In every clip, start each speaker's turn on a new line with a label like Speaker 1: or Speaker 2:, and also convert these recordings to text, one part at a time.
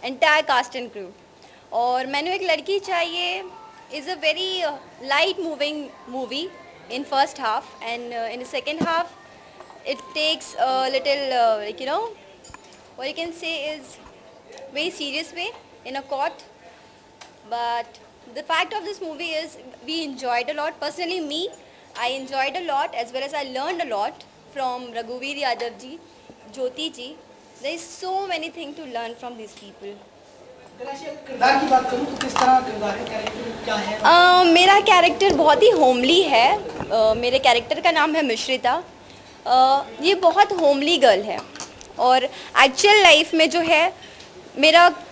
Speaker 1: entire cast and crew. और मैंने एक लड़की चाहिए is a very light moving movie in first half, and in the second half it takes a little what you can say is very serious way in a court. But the fact of this movie is we enjoyed a lot. Personally, me, I enjoyed a lot as well as I learned a lot from Raghuveer Yadav ji, Jyoti ji. There is so many things to learn from these people.
Speaker 2: किरदार की बात करूं तो किस तरह किरदार है, character क्या है?
Speaker 1: मेरा कैरेक्टर बहुत ही होमली है. मेरे कैरेक्टर का नाम है मिश्रिता. ये बहुत होमली गर्ल है और एक्चुअल लाइफ में जो है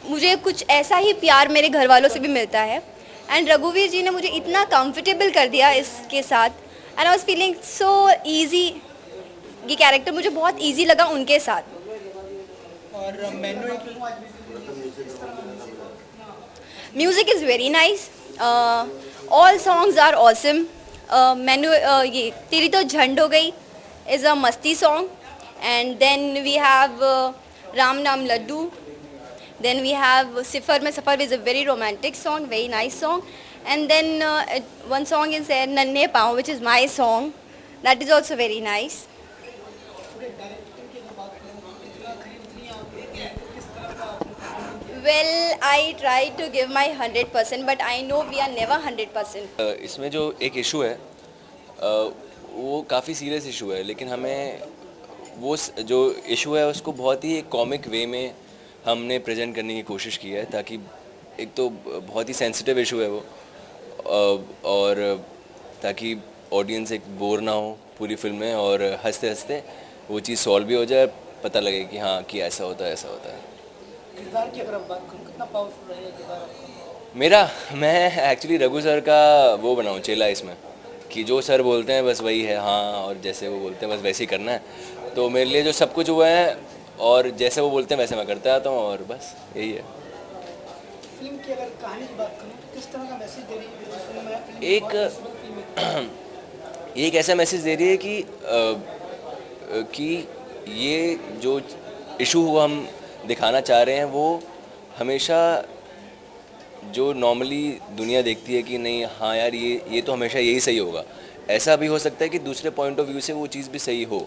Speaker 1: मुझे कुछ ऐसा ही प्यार मेरे घर वालों से भी मिलता है. एंड रघुवीर जी ने मुझे इतना कंफर्टेबल कर दिया इसके साथ, and I was feeling so easy. ये कैरेक्टर मुझे बहुत इजी लगा उनके साथ.
Speaker 2: और मेनू एक
Speaker 1: music is very nice. All songs are awesome. मैंने ये तेरी तो झंड हो गई इज़ अ मस्ती song, and then we have Ram Naam laddoo. Then we have Sifar Mein Safar is a very romantic song, very nice song. And then one song is there, Nanne Paon, which is my song. That is also very nice. Well, I try to give my 100%, but I know we are never 100%.
Speaker 3: इसमें जो एक issue है वो काफ़ी serious issue है, लेकिन हमें वो जो इशू है उसको बहुत ही एक कॉमिक वे में हमने प्रेजेंट करने की कोशिश की है, ताकि एक तो बहुत ही सेंसिटिव इशू है वो, और ताकि ऑडियंस एक बोर ना हो पूरी फिल्म में और हंसते हंसते वो चीज़ सॉल्व भी हो जाए, पता लगे कि हाँ कि ऐसा होता है ऐसा होता है.
Speaker 2: किरदार की अगर आप बात करूं कितना पावरफुल है किरदार आपका?
Speaker 3: मैं एक्चुअली रघु सर का वो बनाऊँ चेला इसमें, कि जो सर बोलते हैं बस वही है हाँ, और जैसे वो बोलते हैं बस वैसे ही करना है. तो मेरे लिए जो सब कुछ हुआ है और जैसे वो बोलते हैं वैसे मैं करता आता हूँ, और बस यही है.
Speaker 2: फिल्म की अगर कहानी की बात करूं तो किस तरह का मैसेज दे रही है फिल्म में?
Speaker 3: एक ऐसा मैसेज दे रही है कि ये जो इशू हम दिखाना चाह रहे हैं वो हमेशा जो नॉर्मली दुनिया देखती है कि नहीं हाँ यार ये तो हमेशा यही सही होगा, ऐसा भी हो सकता है कि दूसरे पॉइंट ऑफ व्यू से वो चीज़ भी सही हो.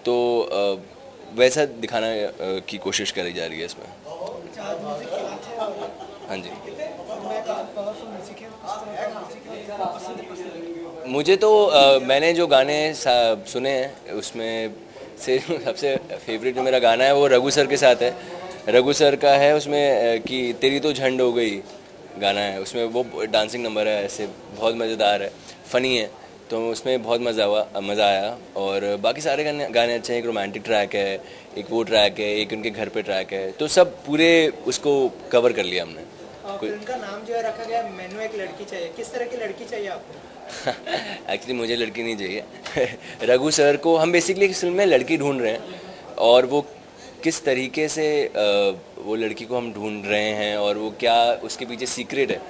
Speaker 3: तो वैसा दिखाना की कोशिश करी जा रही है इसमें. हाँ जी. मुझे तो मैंने जो गाने सुने हैं उसमें से सबसे फेवरेट जो मेरा गाना है वो रघु सर के साथ है. रघु सर का है उसमें कि तेरी तो झंड हो गई गाना है. उसमें वो डांसिंग नंबर है, ऐसे बहुत मज़ेदार है, फ़नी है, तो उसमें बहुत मज़ा आया. और बाकी सारे गाने अच्छे हैं. एक रोमांटिक ट्रैक है, एक वो ट्रैक है, एक उनके घर पे ट्रैक है, तो सब पूरे उसको कवर कर लिया हमने.
Speaker 2: फिल्म का नाम जो है रखा गया मैनू एक लड़की चाहिए. किस तरह की लड़की चाहिए आपको?
Speaker 3: एक्चुअली मुझे लड़की नहीं चाहिए. रघु सर को हम बेसिकली इस फिल्म में लड़की ढूंढ रहे हैं, और वो किस तरीके से वो लड़की को हम ढूंढ रहे हैं और वो क्या उसके पीछे सीक्रेट है,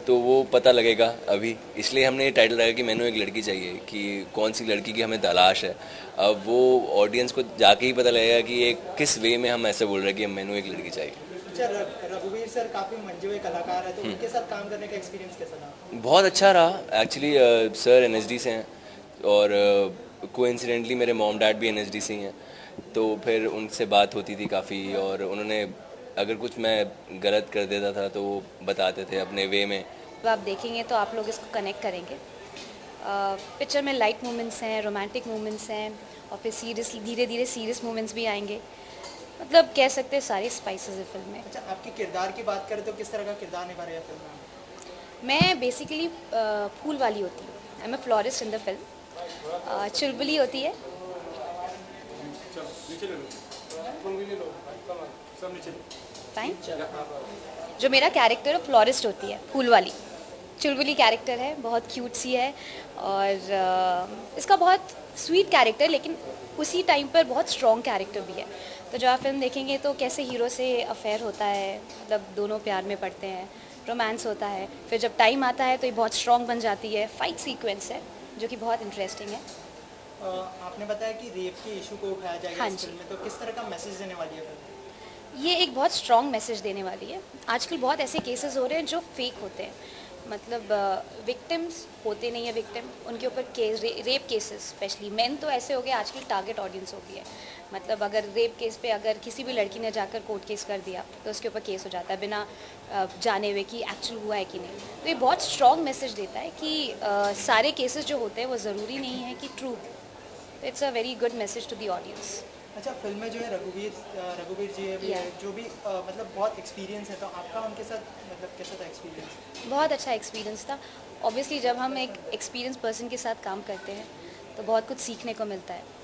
Speaker 3: तो वो पता लगेगा अभी. इसलिए हमने ये टाइटल रखा कि मैनू एक लड़की चाहिए, कि कौन सी लड़की की हमें तलाश है. अब वो ऑडियंस को जाके ही पता लगेगा कि ये किस वे में हम ऐसे बोल रहे हैं कि मैनू एक लड़की चाहिए.
Speaker 2: रघुवीर सर काफ़ी मंजे हुए कलाकार है, तो उनके साथ काम करने का एक्सपीरियंस कैसा रहा?
Speaker 3: बहुत अच्छा रहा. एक्चुअली सर एनएसडी से हैं, और कोइंसिडेंटली मेरे मॉम डैड भी एनएसडी से ही हैं, तो फिर उनसे बात होती थी काफ़ी, और उन्होंने अगर कुछ मैं गलत कर देता था तो वो बताते थे अपने वे में.
Speaker 1: तो आप देखेंगे तो आप लोग इसको कनेक्ट करेंगे. पिक्चर में लाइट मोमेंट्स हैं, रोमांटिक मोमेंट्स हैं, और फिर सीरियस धीरे धीरे सीरियस मोमेंट्स भी आएंगे. मतलब कह सकते हैं सारी स्पाइसेस है फिल्म में.
Speaker 2: अच्छा, आपके किरदार की बात करें तो किस तरह का किरदार निभा रही है फिल्म में?
Speaker 1: मैं बेसिकली फूल वाली होती हूँ. I am a florist in the film. चुलबुली होती है. फाइन. जो मेरा कैरेक्टर है फ्लोरिस्ट होती है, फूल वाली चुलबुली कैरेक्टर है, बहुत क्यूट सी है, और इसका बहुत स्वीट कैरेक्टर, लेकिन उसी टाइम पर बहुत स्ट्रॉन्ग कैरेक्टर भी है. तो जब आप फिल्म देखेंगे तो कैसे हीरो से अफेयर होता है, मतलब दोनों प्यार में पड़ते हैं, रोमांस होता है, फिर जब टाइम आता है तो ये बहुत स्ट्रॉन्ग बन जाती है. फाइट सीक्वेंस है जो कि बहुत इंटरेस्टिंग है.
Speaker 2: आपने बताया कि रेप के इशू को उठाया जाएगा
Speaker 1: हाँ
Speaker 2: इस फिल्म में, तो किस तरह का मैसेज देने वाली है फिल्म?
Speaker 4: ये एक बहुत स्ट्रॉन्ग मैसेज देने वाली है। आजकल बहुत ऐसे केसेस हो रहे हैं जो फेक होते हैं, मतलब विक्टिम्स होते नहीं है विक्टिम, उनके ऊपर case rape cases specially main तो ऐसे हो गए आजकल, टारगेट ऑडियंस हो गई है। मतलब अगर रेप केस पे अगर किसी भी लड़की ने जाकर कोर्ट केस कर दिया तो उसके ऊपर केस हो जाता है बिना जाने हुए कि एक्चुअल हुआ है कि नहीं। तो ये बहुत स्ट्रॉन्ग मैसेज देता है कि सारे केसेस जो होते हैं वो ज़रूरी नहीं है कि ट्रू। तो it's a very good message to the audience.
Speaker 2: अच्छा, फिल्म में जो है रघुवीर जी भी है, जो भी मतलब बहुत एक्सपीरियंस है, तो आपका उनके साथ मतलब कैसा था एक्सपीरियंस?
Speaker 4: बहुत अच्छा एक्सपीरियंस था। ऑब्वियसली जब हम एक एक्सपीरियंस पर्सन के साथ काम करते हैं तो बहुत कुछ सीखने को मिलता है।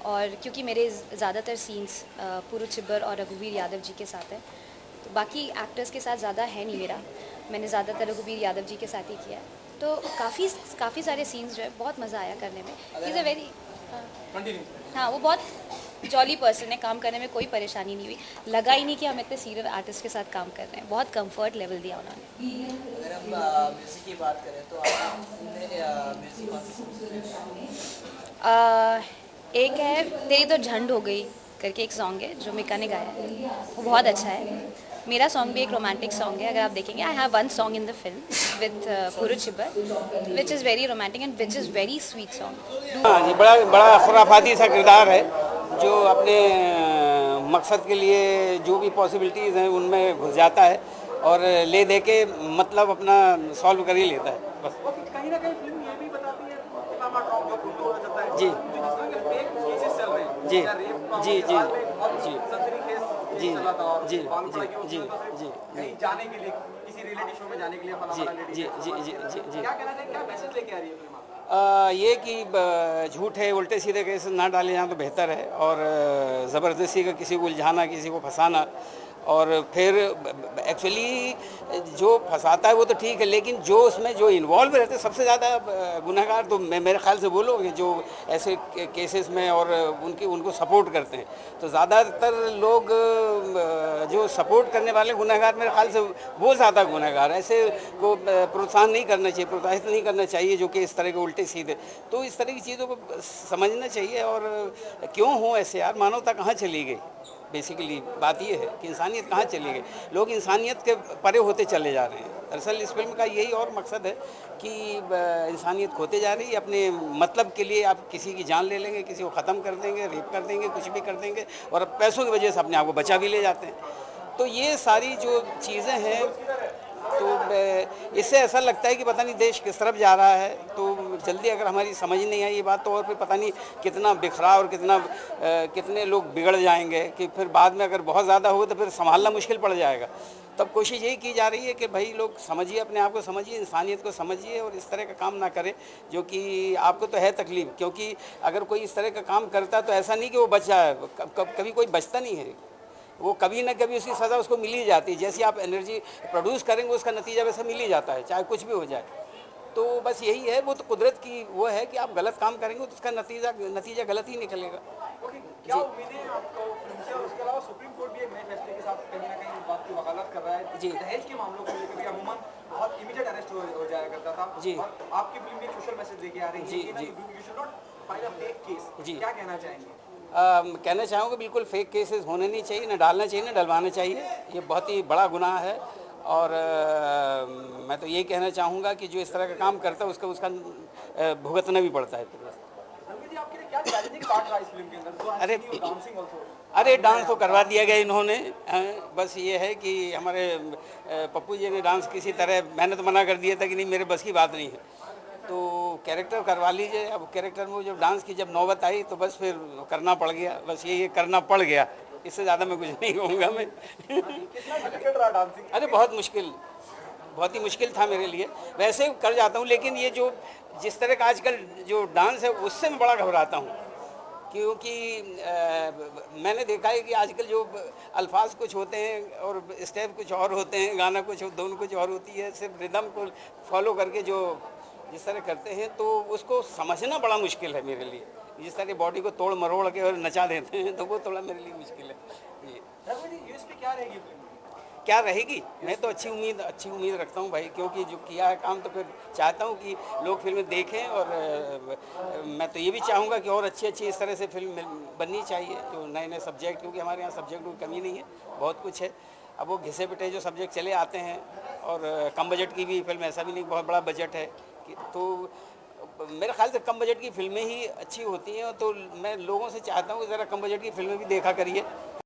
Speaker 4: और क्योंकि मेरे ज़्यादातर सीन्स पुरु छिब्बर और रघुवीर यादव जी के साथ हैं, तो बाकी एक्टर्स के साथ ज़्यादा है नहीं मेरा। मैंने ज़्यादातर रघुवीर यादव जी के साथ ही किया है, तो काफ़ी सारे सीन्स जो है बहुत मज़ा आया करने में। इज़ अ वेरी हाँ, वो बहुत जॉली पर्सन है, काम करने में कोई परेशानी नहीं हुई। लगा ही नहीं कि हम इतने सीनियर आर्टिस्ट के साथ काम कर रहे हैं। बहुत कंफर्ट लेवल दिया उन्होंने।
Speaker 5: अगर हम म्यूज़िक की बात करें तो आपने म्यूज़िक कौन सी
Speaker 4: एक है तेरी तो झंड हो गई करके एक सॉन्ग है जो मिका ने गाया है, वो बहुत अच्छा है। मेरा सॉन्ग भी एक रोमांटिक सॉन्ग है। अगर आप देखेंगे I have one song in the film with Puru Chhibber which is very romantic and which is very sweet song.
Speaker 6: हाँ जी, बड़ा बड़ा खुराफाती सा किरदार है जो अपने मकसद के लिए जो भी पॉसिबिलिटीज़ हैं उनमें घुस जाता है और ले दे के मतलब अपना सॉल्व कर ही लेता है बस।
Speaker 7: कहीं ना कहीं फिल्म ये भी बताती है कि मामा ट्रॉम जो खुद होना चाहता है,
Speaker 6: जी
Speaker 7: जो जिस तरह के फेक केसेस चल रहे हैं,
Speaker 6: जी
Speaker 7: या रेप का
Speaker 6: जी जी
Speaker 7: जी
Speaker 6: जी
Speaker 7: सनसनी केस
Speaker 6: जी
Speaker 7: चला था और
Speaker 6: जी
Speaker 7: बाल
Speaker 6: जी
Speaker 7: पड़ा कि
Speaker 6: जी
Speaker 7: उसमें तो
Speaker 6: जी
Speaker 7: सिर्फ कहीं जाने के लिए किसी रियलिटी शो में जाने के लिए फला
Speaker 6: जी
Speaker 7: फला लेडी
Speaker 6: जी जी जी जी जी
Speaker 7: क्या कहना चाहिए, क्या मैसेज लेके आ रही है फिल्म आपको?
Speaker 6: ये कि झूठे उल्टे सीधे केस ना डाले जाएं तो बेहतर है, और ज़बरदस्ती का किसी को उलझाना, किसी को फंसाना, और फिर एक्चुअली जो फंसाता है वो तो ठीक है, लेकिन जो उसमें जो इन्वॉल्व रहते हैं सबसे ज़्यादा गुनहगार तो मेरे ख्याल से वो लोग हैं जो ऐसे केसेस में और उनको सपोर्ट करते हैं। तो ज़्यादातर लोग जो सपोर्ट करने वाले गुनहगार मेरे ख्याल से वो ज़्यादा गुनहगार हैं। ऐसे को प्रोत्साहन नहीं करना चाहिए, प्रोत्साहित नहीं करना चाहिए जो कि इस तरह के उल्टे सीधे। तो इस तरह की चीज़ों को समझना चाहिए। और क्यों हो ऐसे यार, मानवता कहाँ चली गई? बेसिकली बात ये है कि इंसानियत कहाँ चली गई, लोग इंसानियत के परे होते चले जा रहे हैं। दरअसल इस फिल्म का यही और मकसद है कि इंसानियत खोते जा रही है। अपने मतलब के लिए आप किसी की जान ले लेंगे, किसी को ख़त्म कर देंगे, रेप कर देंगे, कुछ भी कर देंगे, और पैसों की वजह से अपने आप को बचा भी ले जाते हैं। तो ये सारी जो चीज़ें हैं, तो इससे ऐसा लगता है कि पता नहीं देश किस तरफ जा रहा है। तो जल्दी अगर हमारी समझ नहीं आई ये बात, तो और फिर पता नहीं कितना बिखरा और कितने लोग बिगड़ जाएंगे कि फिर बाद में अगर बहुत ज़्यादा हो तो फिर संभालना मुश्किल पड़ जाएगा। तब कोशिश यही की जा रही है कि भाई लोग समझिए, अपने आप को समझिए, इंसानियत को समझिए, और इस तरह का काम ना करें जो कि आपको तो है तकलीफ। क्योंकि अगर कोई इस तरह का काम करता तो ऐसा नहीं कि वो बच जाए, कभी कोई बचता नहीं है, वो कभी ना कभी उसकी सज़ा उसको मिल ही जाती है। जैसी आप एनर्जी प्रोड्यूस करेंगे उसका नतीजा वैसा मिल ही जाता है, चाहे कुछ भी हो जाए। तो बस यही है, वो तो कुदरत की वो है कि आप गलत काम करेंगे तो उसका नतीजा गलत ही निकलेगा।
Speaker 7: ओके, क्या उम्मीदें हैं आपको फिल्म से? और उसके अलावा सुप्रीम कोर्ट भी एक नए फैसले के साथ कहीं ना कहीं इस बात की वकालत कर रहा है
Speaker 6: जी।
Speaker 7: दहेज के मामलों को लेकर भी अमूमन बहुत इमीडिएट अरेस्ट हो जाया करता था,
Speaker 6: जी।
Speaker 7: और आपकी फिल्म भी एक सोशल मैसेज देके आ रही है
Speaker 6: जी,
Speaker 7: कि
Speaker 6: जी।
Speaker 7: You should not file a fake case.
Speaker 6: जी।
Speaker 7: क्या कहना चाहेंगे?
Speaker 6: कहना चाहूँगा बिल्कुल फेक केसेस होने नहीं चाहिए, ना डालना चाहिए, ना डलवाना चाहिए। ये बहुत ही बड़ा गुनाह है। और मैं तो यही कहना चाहूँगा कि जो इस तरह का काम करता है उसका भुगतना भी पड़ता है।
Speaker 7: रवि जी, आपके लिए क्या चैलेंजिंग पार्ट रहा इस फिल्म के अंदर? जो
Speaker 6: अरे
Speaker 7: डांसिंग आल्सो।
Speaker 6: अरे डांस तो करवा दिया गया इन्होंने। बस ये है कि हमारे पप्पू जी ने डांस किसी तरह, मैंने तो मना कर दिया था कि नहीं मेरे बस की बात नहीं है, तो कैरेक्टर करवा लीजिए। अब कैरेक्टर में जब डांस की जब नौबत आई तो बस फिर करना पड़ गया, बस ये करना पड़ गया। इससे ज़्यादा मैं कुछ नहीं कहूँगा मैं।
Speaker 7: कितना डिफिकल्ट रहा डांसिंग?
Speaker 6: अरे बहुत ही मुश्किल था मेरे लिए। वैसे कर जाता हूँ, लेकिन ये जो जिस तरह का आजकल जो डांस है उससे मैं बड़ा घबराता हूँ। क्योंकि मैंने देखा है कि आजकल जो अल्फाज कुछ होते हैं और स्टेप कुछ और होते हैं, गाना कुछ धुन कुछ और होती है, सिर्फ रिदम को फॉलो करके जो जिस तरह करते हैं तो उसको समझना बड़ा मुश्किल है मेरे लिए। जिस तरह बॉडी को तोड़ मरोड़ के और नचा देते हैं तो वो थोड़ा मेरे लिए मुश्किल है। जी,
Speaker 7: रवि जी, यूएसपी क्या रहेगी फिल्म?
Speaker 6: क्या रहेगी। मैं तो अच्छी उम्मीद रखता हूँ भाई, क्योंकि जो किया है काम तो फिर चाहता हूँ कि लोग फिल्में देखें। और मैं तो ये भी चाहूँगा कि और अच्छी इस तरह से फिल्म बननी चाहिए, जो नए नए सब्जेक्ट, क्योंकि हमारे यहाँ सब्जेक्ट की कमी नहीं है, बहुत कुछ है। अब वो घिसे पिटे जो सब्जेक्ट चले आते हैं, और कम बजट की भी फिल्म, ऐसा भी नहीं बहुत बड़ा बजट है तो मेरे ख्याल से कम बजट की फिल्में ही अच्छी होती हैं। तो मैं लोगों से चाहता हूँ कि ज़रा कम बजट की फिल्में भी देखा करिए।